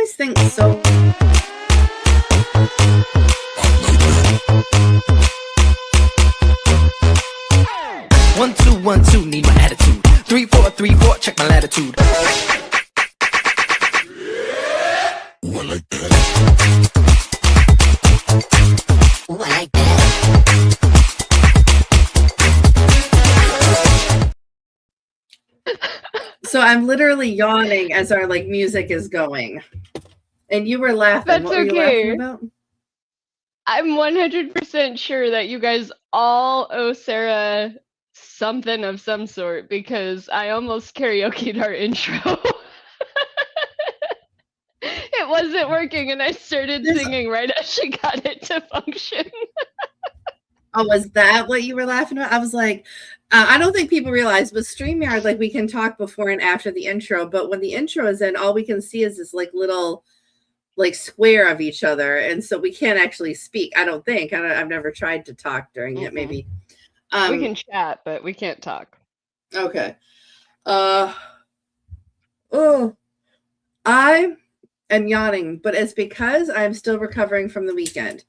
always think so. 1 2 1 2, need my attitude. 3 4 3 4, check my latitude. Ooh, I like that. Ooh, I like that. So I'm literally yawning as our like music is going. And you were laughing. That's what were you laughing about? I'm 100% sure that you guys all owe Sarah something of some sort because I almost karaoke'd our intro. It wasn't working and I started singing right as she got it to function. Oh, was that what you were laughing about? I was like, I don't think people realize, but StreamYard, like we can talk before and after the intro, but when the intro is in, all we can see is this like little like square of each other. And so we can't actually speak. I don't think. I've never tried to talk during it, maybe. We can chat, but we can't talk. Okay. I am yawning, but it's because I'm still recovering from the weekend.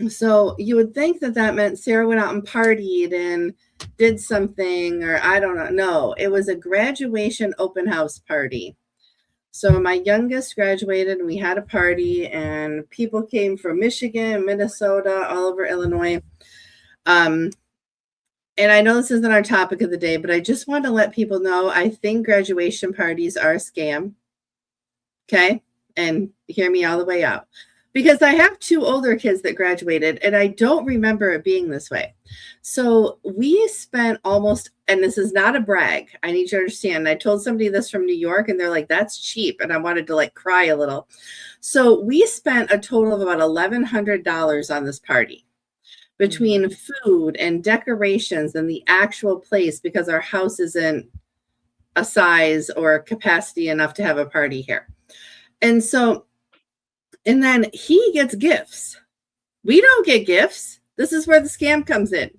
So you would think that that meant Sarah went out and partied and did something, or I don't know. No, it was a graduation open house party. So my youngest graduated and we had a party and people came from Michigan, Minnesota, all over Illinois. And I know this isn't our topic of the day, but I just want to let people know I think graduation parties are a scam. Okay? And hear me all the way out. Because I have 2 older kids that graduated and I don't remember it being this way. So we spent almost, and this is not a brag, I need you to understand. I told somebody this from New York and they're like, that's cheap. And I wanted to like cry a little. So we spent a total of about $1,100 on this party between food and decorations and the actual place because our house isn't a size or capacity enough to have a party here. And so, and then he gets gifts. We don't get gifts. This is where the scam comes in.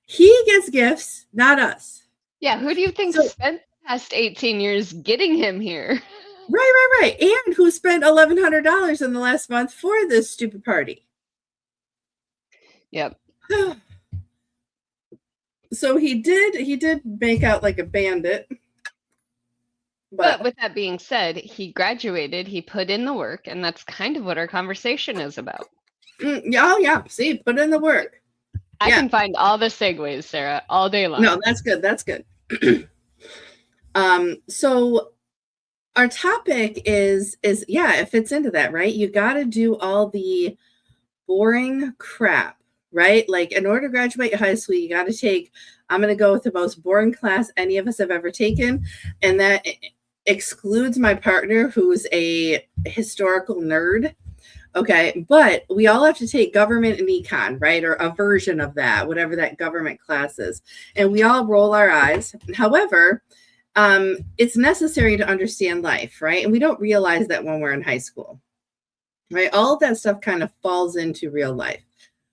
He gets gifts, not us. Yeah, who do you think spent the past 18 years getting him here? Right. And who spent $1,100 in the last month for this stupid party? Yep. So he did make out like a bandit. But with that being said, he graduated, he put in the work, and that's kind of what our conversation is about. Yeah. See, put in the work. I can find all the segues, Sarah, all day long. No, that's good. So our topic is it fits into that, right? You got to do all the boring crap, right? Like in order to graduate high school, you got to take, I'm going to go with the most boring class any of us have ever taken. And that excludes my partner, who's a historical nerd. Okay. But we all have to take government and econ, right? Or a version of that, whatever that government class is. And we all roll our eyes. However, it's necessary to understand life, right? And we don't realize that when we're in high school, right? All of that stuff kind of falls into real life.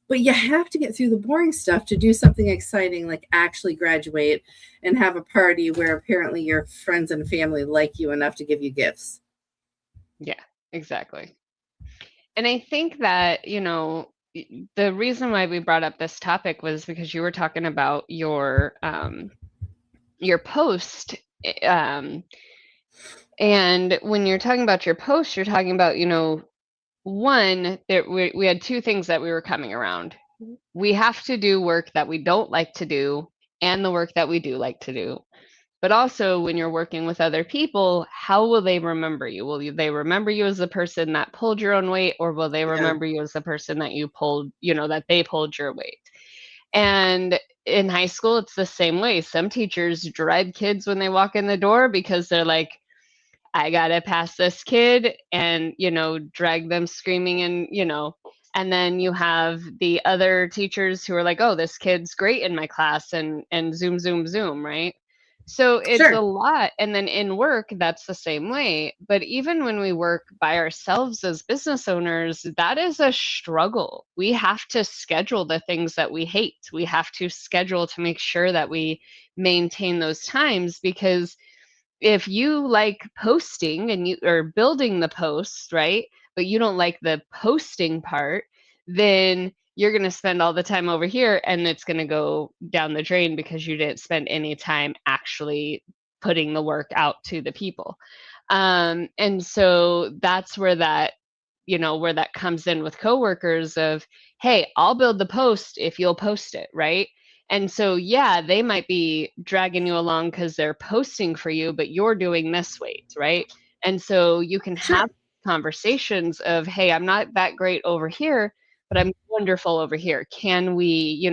But you have to get through the boring stuff to do something exciting, like actually graduate and have a party where apparently your friends and family like you enough to give you gifts. Yeah, exactly. And I think that, the reason why we brought up this topic was because you were talking about your post. And when you're talking about your post, you're talking about, one, that we had 2 things that we were coming around. We have to do work that we don't like to do and the work that we do like to do. But also when you're working with other people, how will they remember you? Will they remember you as the person that pulled your own weight, or will they remember you as the person that you pulled, that they pulled your weight? And in high school, it's the same way. Some teachers dread kids when they walk in the door because they're like, I gotta pass this kid, and drag them screaming, and then you have the other teachers who are like, oh, this kid's great in my class, and zoom, right? So it's a lot. And then in work, that's the same way. But even when we work by ourselves as business owners, that is a struggle. We have to schedule the things that we hate. We have to schedule to make sure that we maintain those times, because if you like posting and you are building the posts, right? But you don't like the posting part, then you're going to spend all the time over here and it's going to go down the drain because you didn't spend any time actually putting the work out to the people. And so that's where that, where that comes in with coworkers of, hey, I'll build the post if you'll post it, right? And so, yeah, they might be dragging you along because they're posting for you, but you're doing this weight, right? And so you can Sure. have conversations of, hey, I'm not that great over here, but I'm wonderful over here. Can we,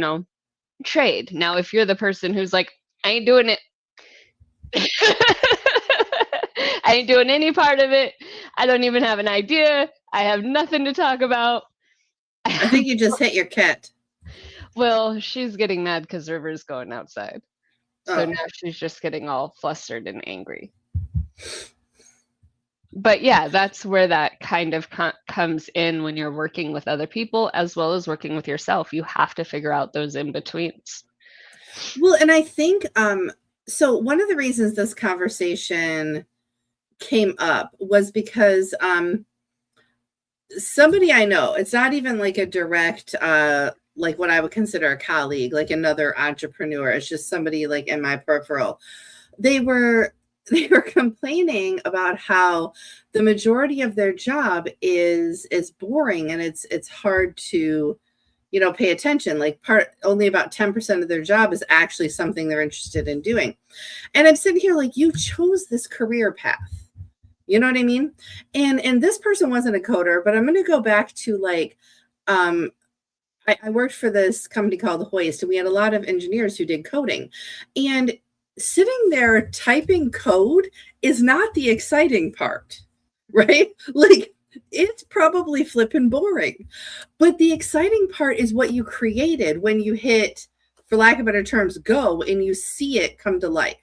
trade? Now, if you're the person who's like, I ain't doing it, I ain't doing any part of it. I don't even have an idea. I have nothing to talk about. I think you just hit your cat. Well, she's getting mad because River's going outside. So Oh. now she's just getting all flustered and angry. But yeah, that's where that kind of comes in when you're working with other people as well as working with yourself. You have to figure out those in-betweens. Well, and I think so one of the reasons this conversation came up was because somebody I know, it's not even like a direct like what I would consider a colleague, like another entrepreneur. It's just somebody like in my peripheral. They were complaining about how the majority of their job is boring and it's hard to pay attention. Like only about 10% of their job is actually something they're interested in doing. And I'm sitting here like, you chose this career path. You know what I mean? And this person wasn't a coder, but I'm going to go back to like, I worked for this company called Hoist, and we had a lot of engineers who did coding. And sitting there typing code is not the exciting part, right? Like, it's probably flipping boring. But the exciting part is what you created when you hit, for lack of better terms, go, and you see it come to life,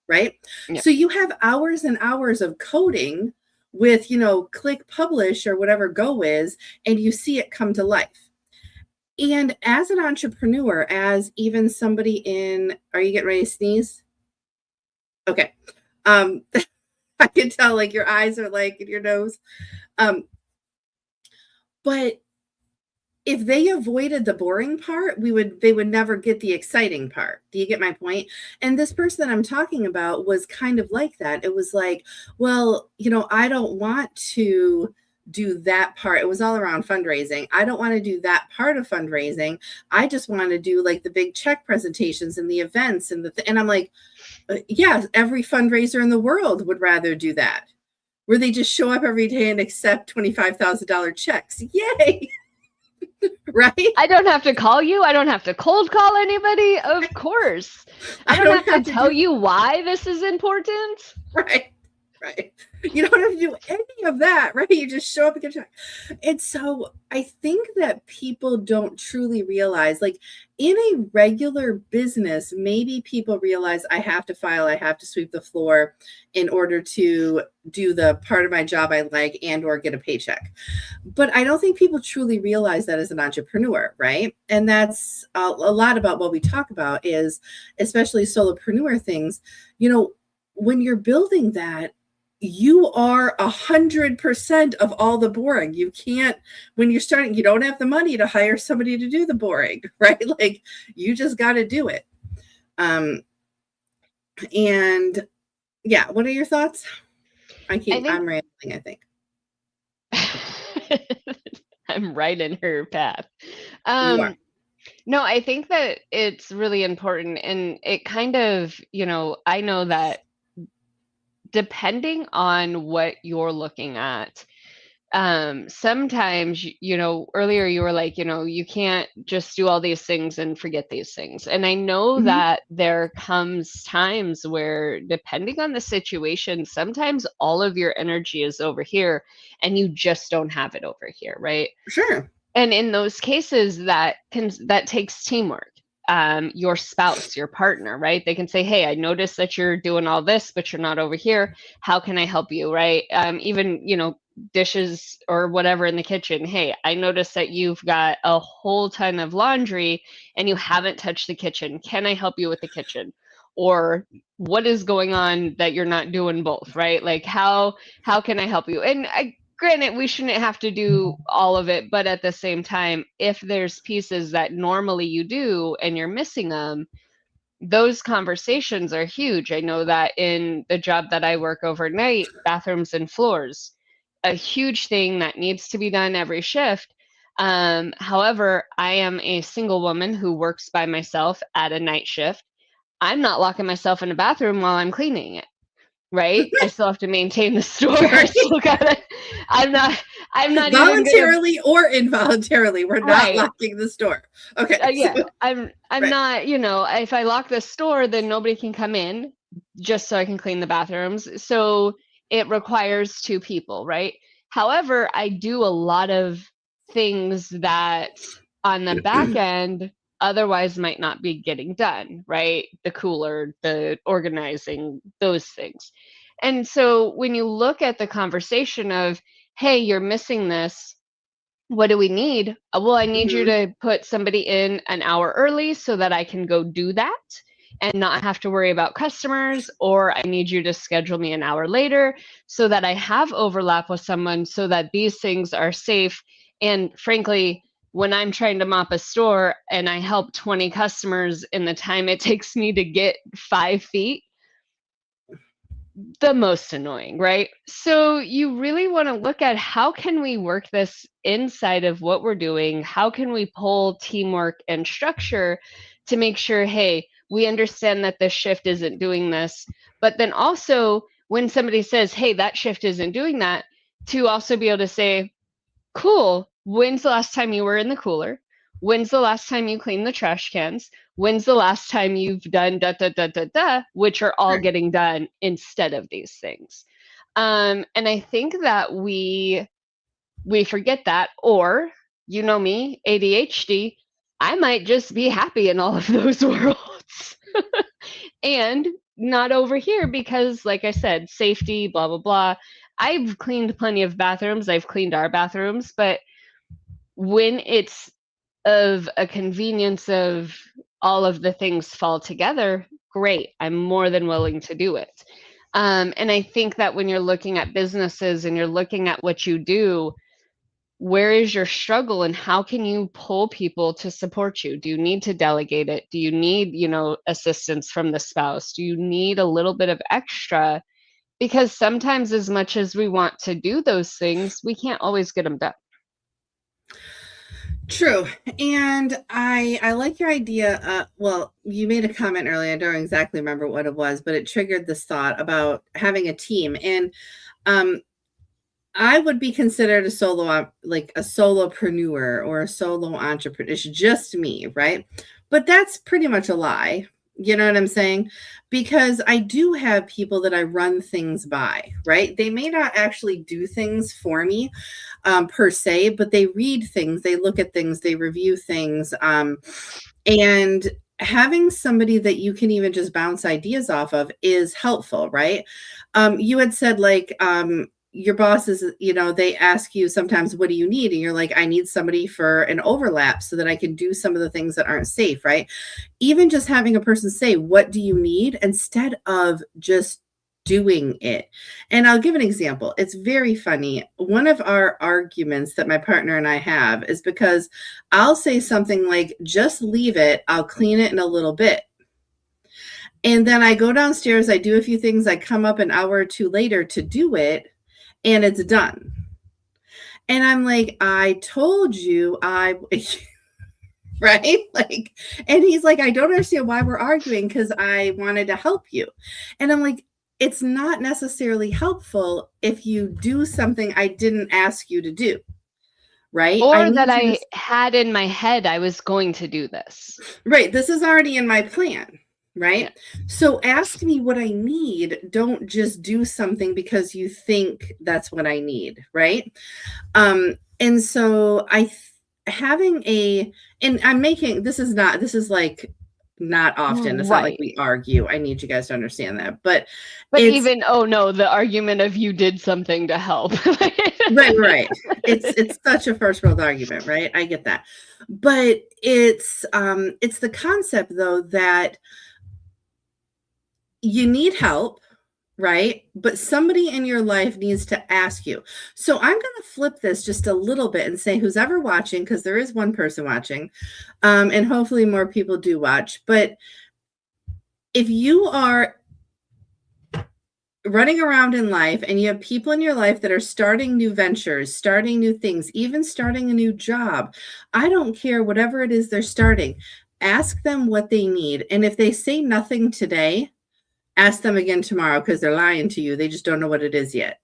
right? Yeah. So you have hours and hours of coding with, click publish or whatever go is, and you see it come to life. And as an entrepreneur, as even somebody are you getting ready to sneeze? Okay. I can tell like your eyes are like in your nose. But if they avoided the boring part, they would never get the exciting part. Do you get my point? And this person that I'm talking about was kind of like that. It was like, well, I don't want to do that part. It was all around fundraising. I don't want to do that part of fundraising. I just want to do like the big check presentations and the events and and I'm like, yeah, every fundraiser in the world would rather do that, where they just show up every day and accept $25,000 checks. Yay. Right? I don't have to call you. I don't have to cold call anybody. Of course. I don't have to tell you why this is important. Right. You don't have to do any of that, right? You just show up and get checked. And so I think that people don't truly realize, like in a regular business, maybe people realize I have to file, I have to sweep the floor in order to do the part of my job I like and or get a paycheck. But I don't think people truly realize that as an entrepreneur, right? And that's a lot about what we talk about is, especially solopreneur things, when you're building that, you are 100% of all the boring. You can't, when you're starting, you don't have the money to hire somebody to do the boring, right? Like you just got to do it. And yeah, what are your thoughts? I'm rambling, I think. I'm right in her path. You are. No, I think that it's really important. And it kind of, I know that depending on what you're looking at, sometimes, earlier you were like, you can't just do all these things and forget these things. And I know that there comes times where, depending on the situation, sometimes all of your energy is over here and you just don't have it over here, right? Sure. And in those cases, that takes teamwork. Your spouse, your partner, right? They can say, hey, I noticed that you're doing all this, but you're not over here. How can I help you, right? Even, dishes or whatever in the kitchen. Hey, I noticed that you've got a whole ton of laundry and you haven't touched the kitchen. Can I help you with the kitchen? or what is going on that you're not doing both, right? Like how can I help you? And granted, we shouldn't have to do all of it, but at the same time, if there's pieces that normally you do and you're missing them, those conversations are huge. I know that in the job that I work overnight, bathrooms and floors, a huge thing that needs to be done every shift. However, I am a single woman who works by myself at a night shift. I'm not locking myself in a bathroom while I'm cleaning it, right? I still have to maintain the store. I still gotta, I'm not even gonna, voluntarily or involuntarily, we're not Right. locking the store. Okay. yeah, so- I'm Right. not, if I lock the store, then nobody can come in just so I can clean the bathrooms. So it requires two people, right? However, I do a lot of things that on the back end otherwise might not be getting done, right? The cooler, the organizing, those things. And so when you look at the conversation of, hey, you're missing this, what do we need? Well, I need you Mhm. to put somebody in an hour early so that I can go do that and not have to worry about customers, or I need you to schedule me an hour later so that I have overlap with someone so that these things are safe. And frankly, when I'm trying to mop a store and I help 20 customers in the time it takes me to get 5 feet, the most annoying, right? So you really want to look at how can we work this inside of what we're doing? How can we pull teamwork and structure to make sure, hey, we understand that this shift isn't doing this, but then also when somebody says, hey, that shift isn't doing that, to also be able to say, cool, when's the last time you were in the cooler? When's the last time you cleaned the trash cans? When's the last time you've done da da da da da, which are all Right. getting done instead of these things. And I think that we forget that, or you know me, ADHD, I might just be happy in all of those worlds. And not over here because, like I said, safety, blah, blah, blah. I've cleaned plenty of bathrooms. I've cleaned our bathrooms, but when it's of a convenience of all of the things fall together, great. I'm more than willing to do it. And I think that when you're looking at businesses and you're looking at what you do, where is your struggle and how can you pull people to support you? Do you need to delegate it? Do you need, assistance from the spouse? Do you need a little bit of extra? Because sometimes as much as we want to do those things, we can't always get them done. True. And I like your idea. Well, you made a comment earlier. I don't exactly remember what it was, but it triggered this thought about having a team. And I would be considered a like a solopreneur or a solo entrepreneur. It's just me, right? But that's pretty much a lie. You know what I'm saying? Because I do have people that I run things by, right? They may not actually do things for me per se, but they read things, they look at things, they review things. And having somebody that you can even just bounce ideas off of is helpful, right? You had said like, your bosses, they ask you sometimes, what do you need? And you're like, I need somebody for an overlap so that I can do some of the things that aren't safe, right? Even just having a person say, what do you need? Instead of just doing it. And I'll give an example. It's very funny. One of our arguments that my partner and I have is because I'll say something like, just leave it, I'll clean it in a little bit. And then I go downstairs, I do a few things, I come up an hour or two later to do it, and it's done. And I'm like, I told you right? Like, and he's like, I don't understand why we're arguing because I wanted to help you. And I'm like, it's not necessarily helpful if you do something I didn't ask you to do, right? Or that I had in my head I was going to do this. Right. This is already in my plan. Right. Yeah. So ask me what I need. Don't just do something because you think that's what I need. Right. And so and I'm making, this is like not often. It's not like we argue. I need you guys to understand that. But even, oh no, the argument of you did something to help. Right. It's such a first world argument, right? I get that. But it's the concept though that you need help, right? But somebody in your life needs to ask you. So I'm going to flip this just a little bit and say, who's ever watching, because there is one person watching, and hopefully more people do watch. But if you are running around in life and you have people in your life that are starting new ventures, starting new things, even starting a new job, I don't care whatever it is they're starting, ask them what they need. And if they say nothing today, ask them again tomorrow, because they're lying to you. They just don't know what it is yet.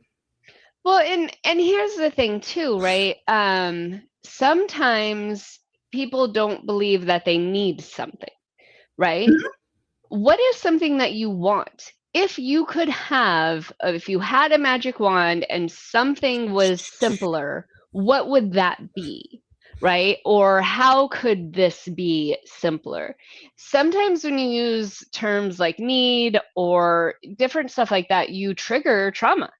Well, and here's the thing too, right? Sometimes people don't believe that they need something, right? Mhm. What is something that you want? If you could have, if you had a magic wand and something was simpler, what would that be? Right? Or how could this be simpler? Sometimes when you use terms like need or different stuff like that, you trigger trauma,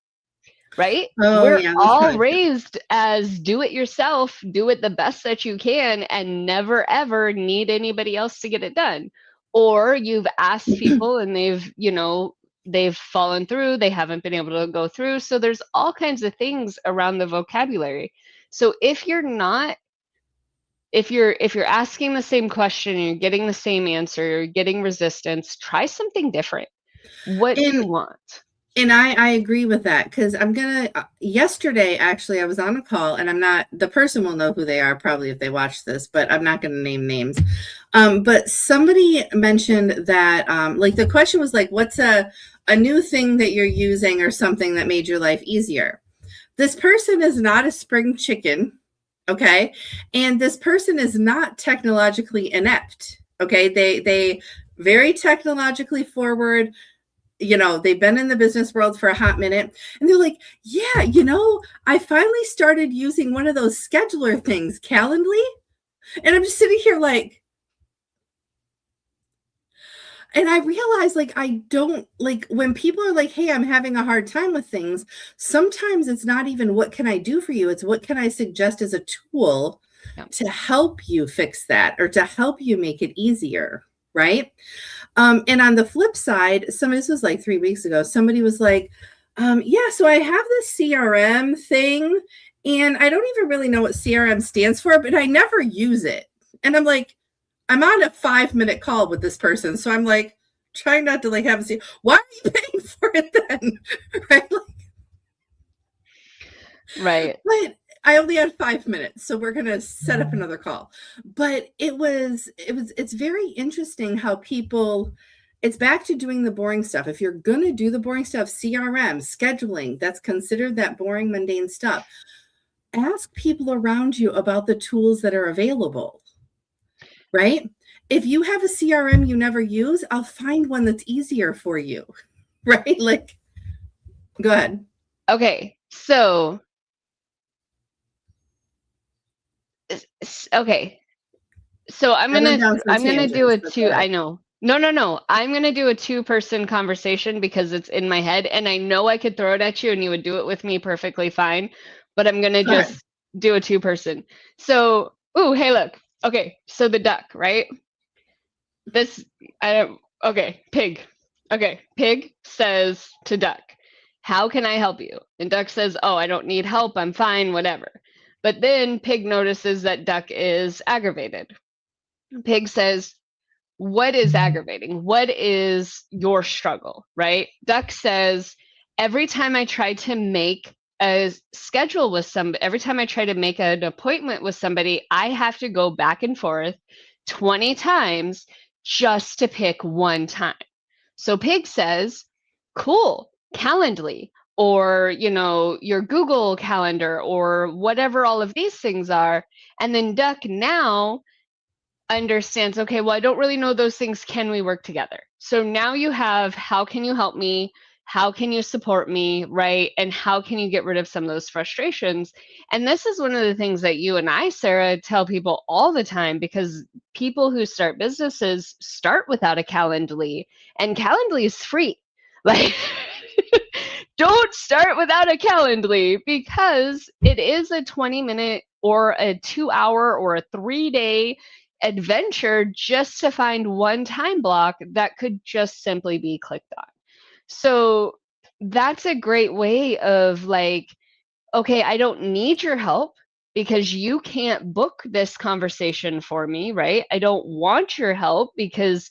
right? Oh, We're yeah, that's all probably true. raised as do it yourself, do it the best that you can, and never ever need anybody else to get it done. Or you've asked people and they've fallen through, they haven't been able to go through. So there's all kinds of things around the vocabulary. So if you're asking the same question and you're getting the same answer, you're getting resistance, try something different. What do you And want? And I agree with that, because I'm gonna yesterday actually I was on a call, and I'm not, the person will know who they are probably if they watch this, but I'm not gonna name names. But somebody mentioned that like the question was like, what's a new thing that you're using or something that made your life easier? This person is not a spring chicken, okay? And this person is not technologically inept, okay? They very technologically forward, they've been in the business world for a hot minute, and they're like, yeah, I finally started using one of those scheduler things, Calendly. And I'm just sitting here like, and I realize, like, I don't like when people are like, hey, I'm having a hard time with things. Sometimes it's not even what can I do for you, it's what can I suggest as a tool Yeah. to help you fix that or to help you make it easier, right? And on the flip side, this was like 3 weeks ago, somebody was like, yeah, so I have this CRM thing, and I don't even really know what CRM stands for, but I never use it. And I'm like, I'm on a 5-minute call with this person. So I'm like, trying not to like have a see, why are you paying for it then? Right? Right. But I only had 5 minutes, so we're gonna set up another call. But it's very interesting how people, it's back to doing the boring stuff. If you're gonna do the boring stuff, CRM, scheduling, that's considered that boring, mundane stuff. Ask people around you about the tools that are available, right? If you have a CRM you never use, I'll find one that's easier for you, right? Like, go ahead. Okay. So okay. So I'm I went gonna down some I'm gonna do tangents, a but go two. ahead. I know. No. I'm gonna do a two-person conversation because it's in my head, and I know I could throw it at you, and you would do it with me perfectly fine. But I'm gonna Go ahead. just do a two-person. So, ooh, hey, look. Okay, so the duck, right? This I don't. Okay, pig. Okay, pig says to duck, "How can I help you?" And duck says, "Oh, I don't need help. I'm fine, whatever." But then pig notices that duck is aggravated. Pig says, what is aggravating? What is your struggle, right? Duck says, every time I try to make a schedule with somebody, every time I try to make an appointment with somebody, I have to go back and forth 20 times just to pick one time. So Pig says, cool, Calendly, or your Google Calendar, or whatever all of these things are. And then Duck now understands, okay, well, I don't really know those things. Can we work together? So now you have, how can you help me? How can you support me? Right? And how can you get rid of some of those frustrations? And this is one of the things that you and I, Sarah, tell people all the time, because people who start businesses start without a Calendly, and Calendly is free. Like, don't start without a Calendly, because it is a 20-minute or a 2-hour or a 3-day adventure just to find one time block that could just simply be clicked on. So that's a great way of like, okay, I don't need your help because you can't book this conversation for me, right? I don't want your help because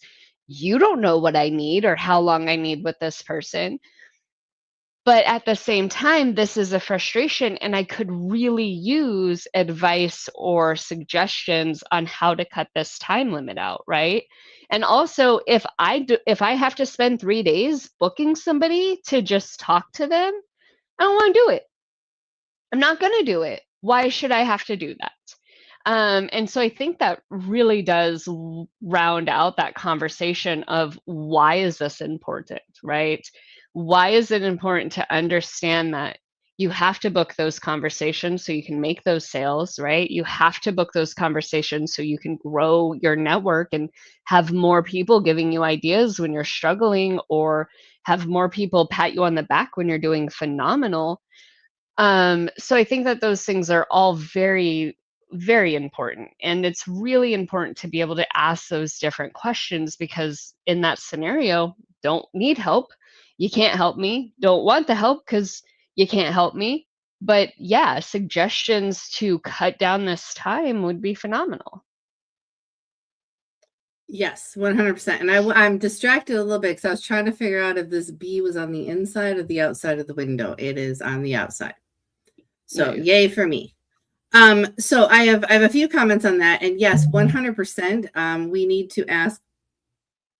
you don't know what I need or how long I need with this person. But at the same time, this is a frustration, and I could really use advice or suggestions on how to cut this time limit out, right? And also, if I have to spend 3 days booking somebody to just talk to them, I don't wanna do it. I'm not gonna do it. Why should I have to do that? And so I think that really does round out that conversation of why is this important, right? Why is it important to understand that you have to book those conversations so you can make those sales, right? You have to book those conversations so you can grow your network and have more people giving you ideas when you're struggling, or have more people pat you on the back when you're doing phenomenal. So I think that those things are all very, very important. And it's really important to be able to ask those different questions, because in that scenario, don't need help. You can't help me. Don't want the help because you can't help me. But yeah, suggestions to cut down this time would be phenomenal. Yes, 100%. And I'm distracted a little bit because I was trying to figure out if this bee was on the inside or the outside of the window. It is on the outside. So Nice. yay for me. So I have a few comments on that. And yes, 100%. We need to ask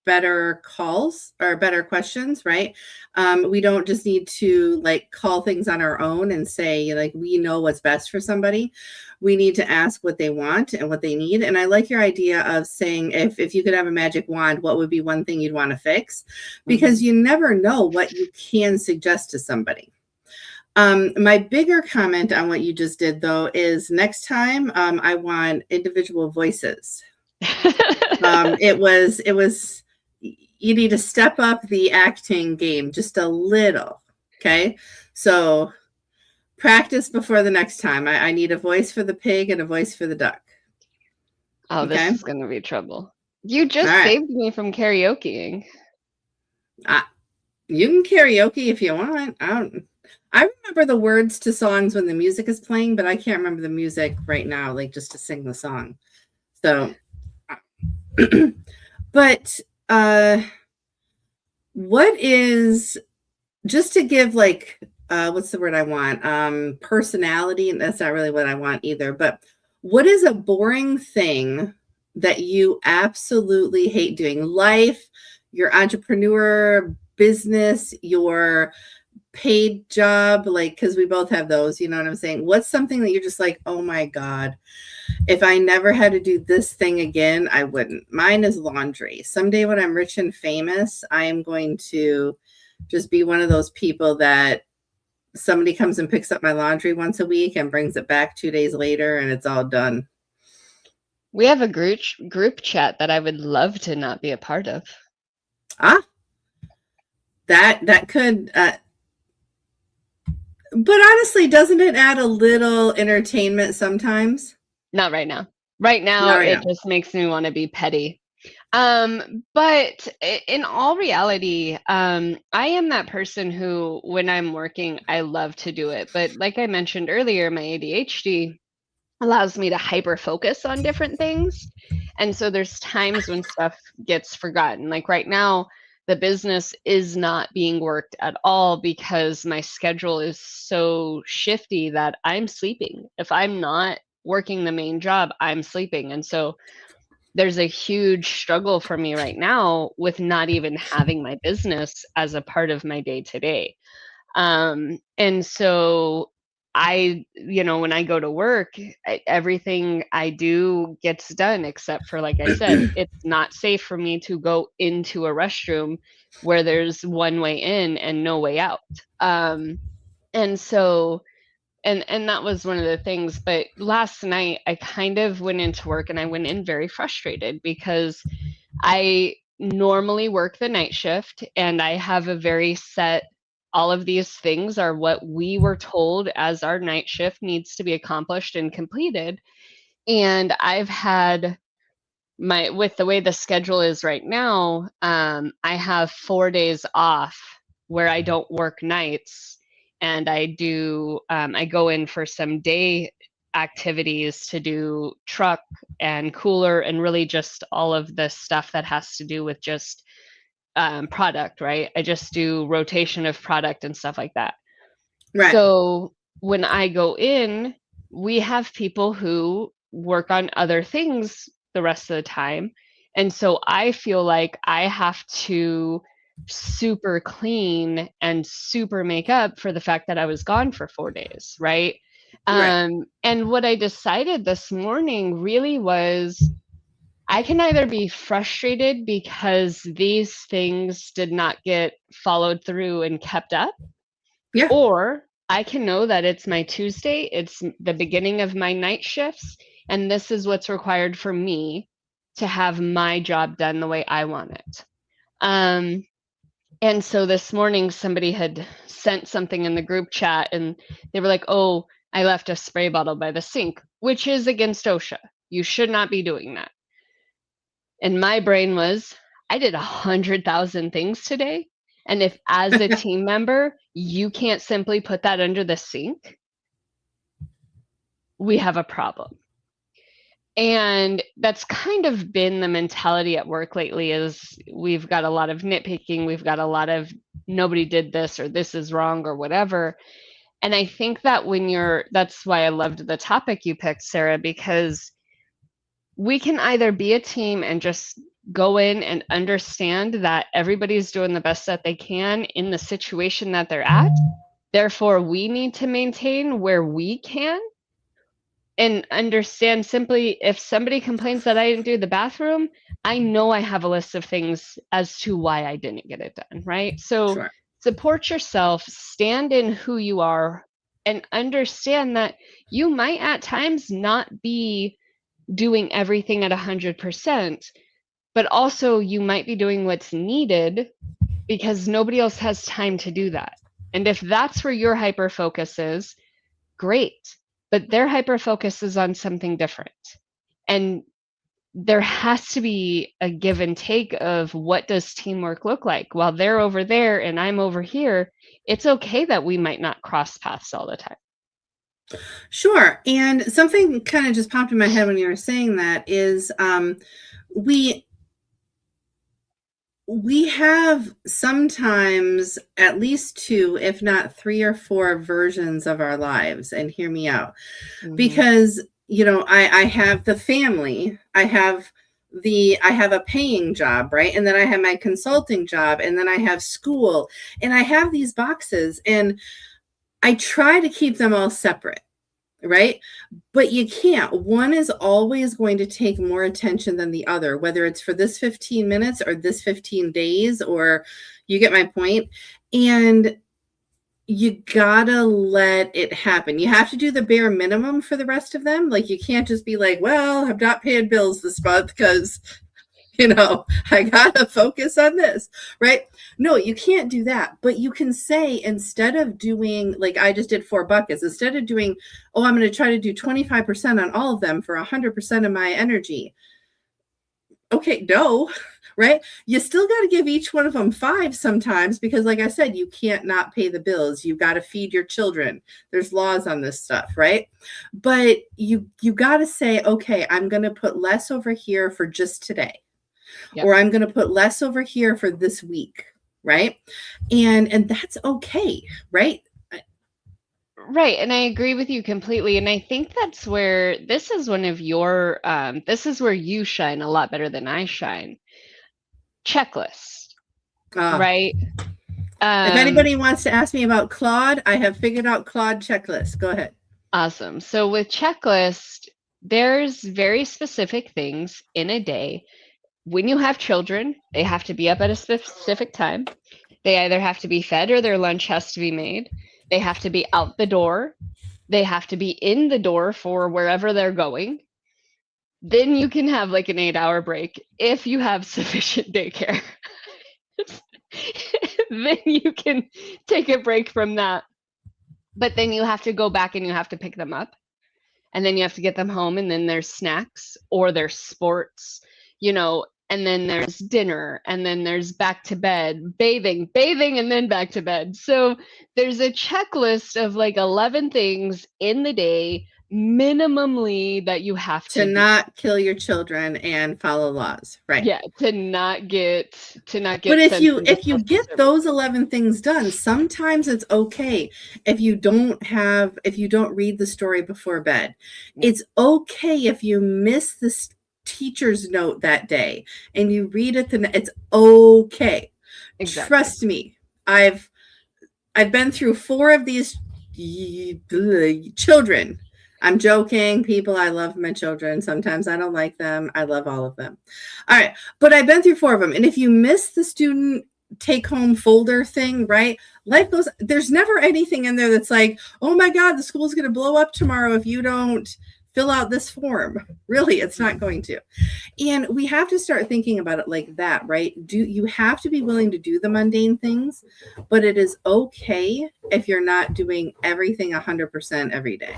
better calls or better questions, right? We don't just need to like call things on our own and say like we know what's best for somebody. We need to ask what they want and what they need. And I like your idea of saying if you could have a magic wand, what would be one thing you'd want to fix? Because Mhm. you never know what you can suggest to somebody. My bigger comment on what you just did though is next time I want individual voices. It was you need to step up the acting game just a little. Okay. So practice before the next time. I need a voice for the pig and a voice for the duck. Oh, this Okay. is gonna be trouble. You All just right. saved me from karaokeing. Uh, you can karaoke if you want. I remember the words to songs when the music is playing, but I can't remember the music right now, like just to sing the song. So, but what is just to give like what's the word I want? Personality, and that's not really what I want either, but what is a boring thing that you absolutely hate doing? Life, your entrepreneur business, your paid job, like because we both have those, you know what I'm saying? What's something that you're just like, oh my God, if I never had to do this thing again, I wouldn't. Mine is laundry. Someday when I'm rich and famous, I am going to just be one of those people that somebody comes and picks up my laundry once a week and brings it back 2 days later and it's all done. We have a group chat that I would love to not be a part of. Ah, that could but honestly, doesn't it add a little entertainment sometimes? Not right now. Right now, Not right it now. just makes me want to be petty. But in all reality, I am that person who, when I'm working, I love to do it. But like I mentioned earlier, my ADHD allows me to hyper focus on different things. And so there's times when stuff gets forgotten. Like right now, the business is not being worked at all because my schedule is so shifty that I'm sleeping. If I'm not working the main job, I'm sleeping. And so there's a huge struggle for me right now with not even having my business as a part of my day to day. And so when I go to work, everything I do gets done except for, like I said, it's not safe for me to go into a restroom where there's one way in and no way out. Um, and so, and that was one of the things. But last night, I kind of went into work and I went in very frustrated because I normally work the night shift and I have a very set, all of these things are what we were told as our night shift needs to be accomplished and completed. And I've had with the way the schedule is right now, I have 4 days off where I don't work nights, and I go in for some day activities to do truck and cooler and really just all of the stuff that has to do with just product, right? I just do rotation of product and stuff like that. Right. So when I go in, we have people who work on other things the rest of the time. And so I feel like I have to super clean and super make up for the fact that I was gone for 4 days, right? Right. And what I decided this morning really was I can either be frustrated because these things did not get followed through and kept up, Yeah. or I can know that it's my Tuesday, it's the beginning of my night shifts, and this is what's required for me to have my job done the way I want it. And so this morning, somebody had sent something in the group chat, and they were like, oh, I left a spray bottle by the sink, which is against OSHA. You should not be doing that. And my brain was, I did 100,000 things today. And if, as a team member, you can't simply put that under the sink, we have a problem. And that's kind of been the mentality at work lately, is we've got a lot of nitpicking. We've got a lot of nobody did this, or this is wrong, or whatever. And I think that that's why I loved the topic you picked, Sarah, because we can either be a team and just go in and understand that everybody's doing the best that they can in the situation that they're at. Therefore, we need to maintain where we can and understand simply, if somebody complains that I didn't do the bathroom, I know I have a list of things as to why I didn't get it done, right? So Sure. support yourself, stand in who you are, and understand that you might at times not be doing everything at 100%, but also you might be doing what's needed because nobody else has time to do that. And if that's where your hyper focus is, great, but their hyper focus is on something different. And there has to be a give and take of, what does teamwork look like? While they're over there and I'm over here, it's okay that we might not cross paths all the time. Sure. And something kind of just popped in my head when you were saying that is we have sometimes at least two, if not three or four versions of our lives. And hear me out. Mhm. Because, I have the family, I have a paying job, right? And then I have my consulting job, and then I have school, and I have these boxes, and I try to keep them all separate. Right? But you can't. One is always going to take more attention than the other, whether it's for this 15 minutes or this 15 days, or you get my point. And you gotta let it happen. You have to do the bare minimum for the rest of them. Like, you can't just be like, well, I'm not paying bills this month because I gotta focus on this, right? No, you can't do that. But you can say, instead of doing, like I just did 4 buckets, instead of doing, oh, I'm going to try to do 25% on all of them for 100% of my energy. Okay, no, right? You still got to give each one of them 5 sometimes, because like I said, you can't not pay the bills. You've got to feed your children. There's laws on this stuff, right? But you got to say, okay, I'm going to put less over here for just today. Yep. Or I'm going to put less over here for this week, right? And that's okay, right? Right, and I agree with you completely. And I think that's where this is one of your this is where you shine a lot better than I shine. Checklist, right? If anybody wants to ask me about Claude, I have figured out Claude checklist. Go ahead. Awesome. So with checklist, there's very specific things in a day. When you have children, they have to be up at a specific time. They either have to be fed or their lunch has to be made. They have to be out the door. They have to be in the door for wherever they're going. Then you can have like an 8-hour break if you have sufficient daycare. Then you can take a break from that. But then you have to go back and you have to pick them up. And then you have to get them home, and then there's snacks or there's sports, and then there's dinner, and then there's back to bed, bathing, and then back to bed. So there's a checklist of like 11 things in the day minimally that you have To to do. not kill your children and follow laws, right? Yeah, to not get But if sent you into if you social get service. those 11 things done, sometimes it's okay if you don't read the story before bed. Yeah. It's okay if you miss the teacher's note that day and you read it, it's okay. Exactly. Trust me. I've been through 4 of these children. I'm joking, people. I love my children. Sometimes I don't like them. I love all of them. All right. But I've been through 4 of them. And if you miss the student take home folder thing, right? Life goes, there's never anything in there that's like, oh my God, the school's going to blow up tomorrow if you don't fill out this form. Really, it's not going to. And we have to start thinking about it like that, right? You have to be willing to do the mundane things, but it is okay if you're not doing everything 100% every day.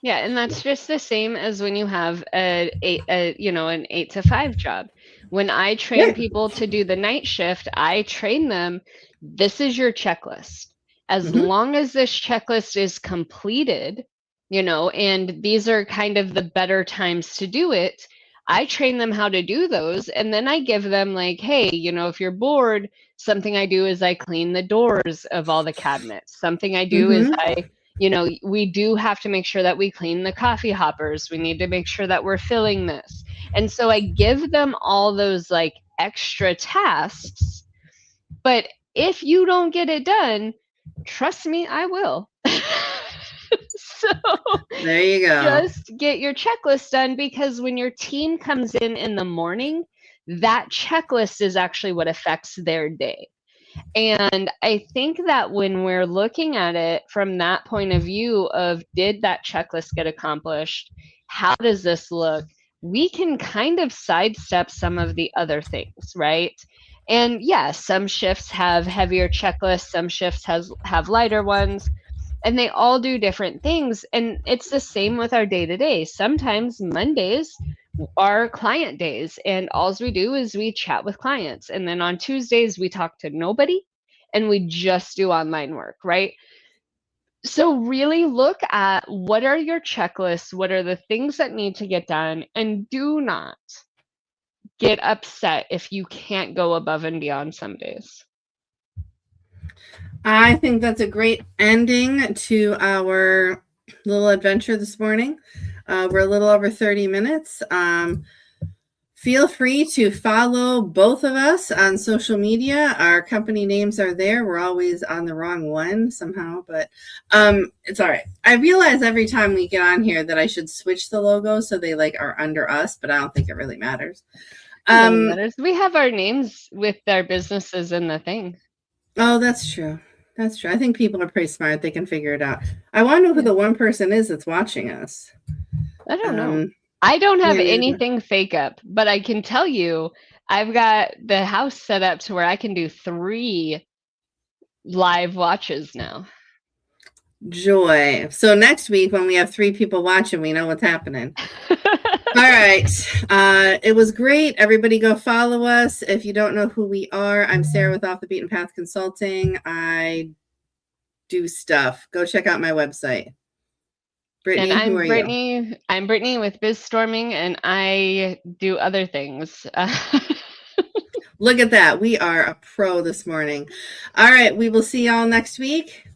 Yeah, and that's just the same as when you have an 8 to 5 job. When I train people to do the night shift, I train them, this is your checklist. As long as this checklist is completed, and these are kind of the better times to do it, I train them how to do those. And then I give them like, hey, if you're bored, something I do is I clean the doors of all the cabinets. Something I do is we do have to make sure that we clean the coffee hoppers. We need to make sure that we're filling this. And so I give them all those like extra tasks. But if you don't get it done, trust me, I will. So there you go. Just get your checklist done, because when your team comes in the morning, that checklist is actually what affects their day. And I think that when we're looking at it from that point of view of, did that checklist get accomplished? How does this look? We can kind of sidestep some of the other things, right? And yeah, some shifts have heavier checklists, some shifts have lighter ones, and they all do different things. And it's the same with our day-to-day. Sometimes Mondays are client days, and all we do is we chat with clients. And then on Tuesdays, we talk to nobody and we just do online work, right? So really look at, what are your checklists? What are the things that need to get done? And do not get upset if you can't go above and beyond some days. I think that's a great ending to our little adventure this morning. We're a little over 30 minutes. Feel free to follow both of us on social media. Our company names are there. We're always on the wrong one somehow, but it's all right. I realize every time we get on here that I should switch the logo so they like are under us, but I don't think it really matters. We have our names with our businesses in the thing. Oh, that's true. That's true. I think people are pretty smart. They can figure it out. I want to know who the one person is that's watching us. I don't know. I don't have anything fake up, but I can tell you, I've got the house set up to where I can do 3 live watches now. Joy. So next week when we have 3 people watching, we know what's happening. All right. It was great. Everybody go follow us. If you don't know who we are, I'm Sarah with Off the Beaten Path Consulting. I do stuff. Go check out my website. Brittany, and who are Brittany, you? I'm Brittany with BizStorming, and I do other things. Look at that. We are a pro this morning. All right. We will see y'all next week.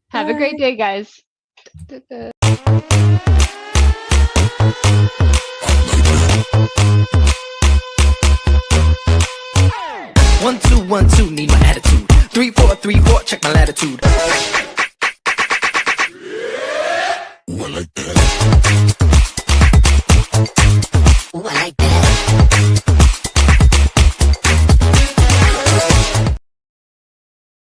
Have a great day, guys. 1 2 1 2, need my attitude. 3 4 3 4, check my latitude. Ooh, I like that. Ooh, I like that.